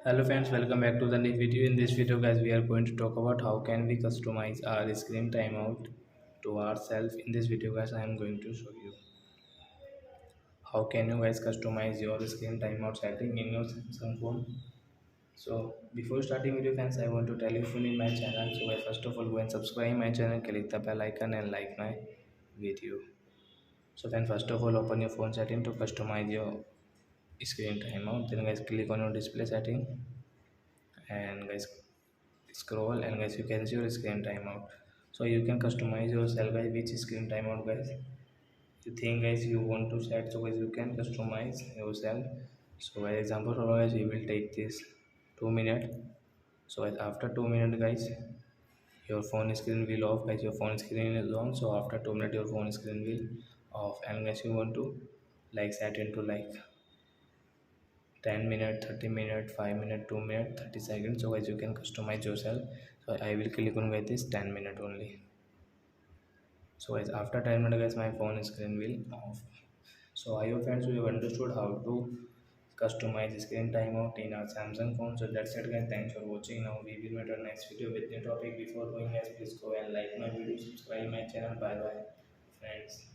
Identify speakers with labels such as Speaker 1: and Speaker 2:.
Speaker 1: Hello friends, welcome back to the new video. In this video guys, we are going to talk about how can we customize our screen timeout to ourselves. In this video guys, I am going to show you how can you guys customize your screen timeout setting in your Samsung phone. So before starting video fans, I want to tell you if you need my channel. So guys, first of all go and subscribe my channel, click the bell icon and like my video. So then first of all open your phone setting to customize your screen timeout. Then guys click on your display setting and guys scroll and guys you can see your screen timeout. So you can customize yourself guys which screen timeout guys you think guys you want to set. So guys you can customize yourself. So as example for guys we will take this 2 minute. So guys after 2 minutes guys your phone screen will off guys, your phone screen is on. So after 2 minutes your phone screen will off and guys you want to like set into like 10 minutes, 30 minutes, 5 minutes, 2 minutes, 30 seconds. So guys you can customize yourself. So I will click on guys this 10 minutes only. So guys after 10 minutes guys my phone screen will off. So I hope friends you have understood how to customize screen timeout in our Samsung phone. So that's it guys, thanks for watching. Now we will meet our next video with new topic. Before going guys, please go and like my video, subscribe my channel. Bye bye friends.